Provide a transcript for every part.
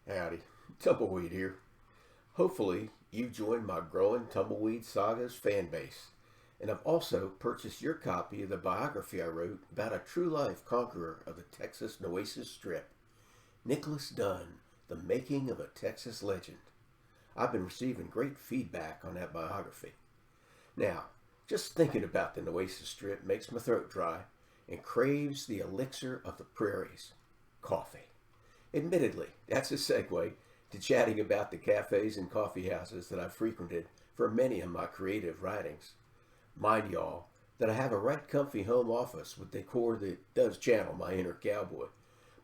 Howdy, Tumbleweed here. Hopefully, you've joined my growing Tumbleweed Sagas fan base, and I've also purchased your copy of the biography I wrote about a true life conqueror of the Texas Nueces Strip, Nicholas Dunn, the making of a Texas legend. I've been receiving great feedback on that biography. Now, just thinking about the Nueces Strip makes my throat dry and craves the elixir of the prairies, coffee. Admittedly, that's a segue to chatting about the cafes and coffee houses that I've frequented for many of my creative writings. Mind y'all that I have a right comfy home office with decor that does channel my inner cowboy,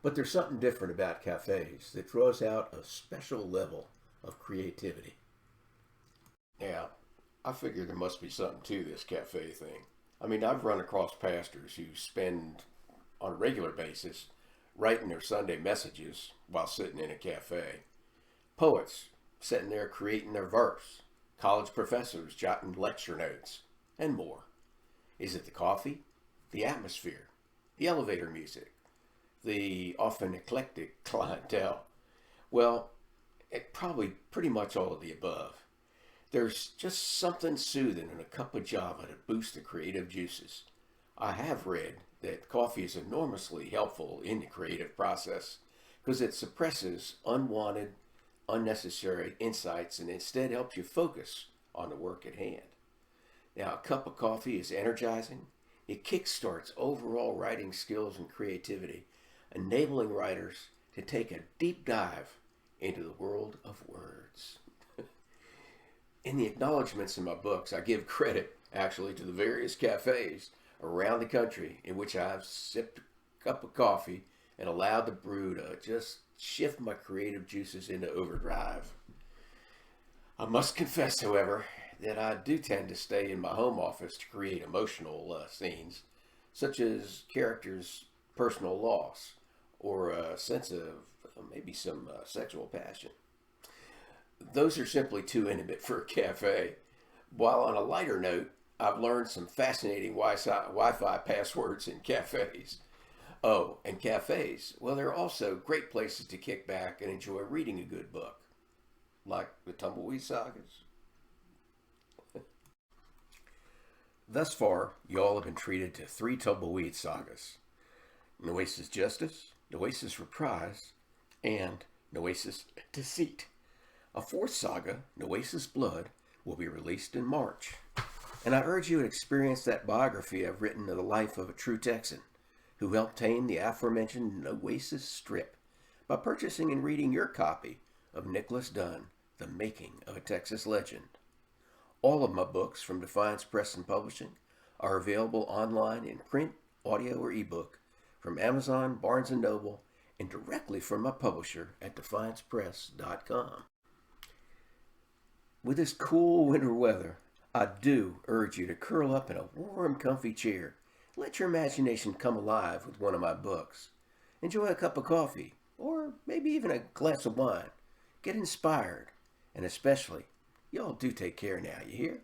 but there's something different about cafes that draws out a special level of creativity. Now, I figure there must be something to this cafe thing. I mean, I've run across pastors who spend on a regular basis writing their Sunday messages while sitting in a cafe. Poets sitting there creating their verse. College professors jotting lecture notes, and more. Is it the coffee, the atmosphere, the elevator music, the often eclectic clientele? Well, probably pretty much all of the above. There's just something soothing in a cup of java to boost the creative juices. I have read that coffee is enormously helpful in the creative process because it suppresses unwanted, unnecessary insights and instead helps you focus on the work at hand. Now, a cup of coffee is energizing. It kickstarts overall writing skills and creativity, enabling writers to take a deep dive into the world of words. In the acknowledgments in my books, I give credit actually to the various cafes around the country in which I've sipped a cup of coffee and allowed the brew to just shift my creative juices into overdrive. I must confess, however, that I do tend to stay in my home office to create emotional scenes, such as characters' personal loss or a sense of maybe some sexual passion. Those are simply too intimate for a cafe. While on a lighter note, I've learned some fascinating Wi-Fi passwords in cafes. Oh, and cafes, well, they're also great places to kick back and enjoy reading a good book, like the Tumbleweed Sagas. Thus far, y'all have been treated to three Tumbleweed Sagas: Nueces Justice, Nueces Reprise, and Nueces Deceit. A fourth saga, Nueces Blood, will be released in March. And I urge you to experience that biography I've written of the life of a true Texan who helped tame the aforementioned Nueces Strip by purchasing and reading your copy of Nicholas Dunn, The Making of a Texas Legend. All of my books from Defiance Press and Publishing are available online in print, audio, or ebook from Amazon, Barnes & Noble, and directly from my publisher at defiancepress.com. With this cool winter weather, I do urge you to curl up in a warm, comfy chair. Let your imagination come alive with one of my books. Enjoy a cup of coffee, or maybe even a glass of wine. Get inspired, and especially, y'all do take care now, you hear?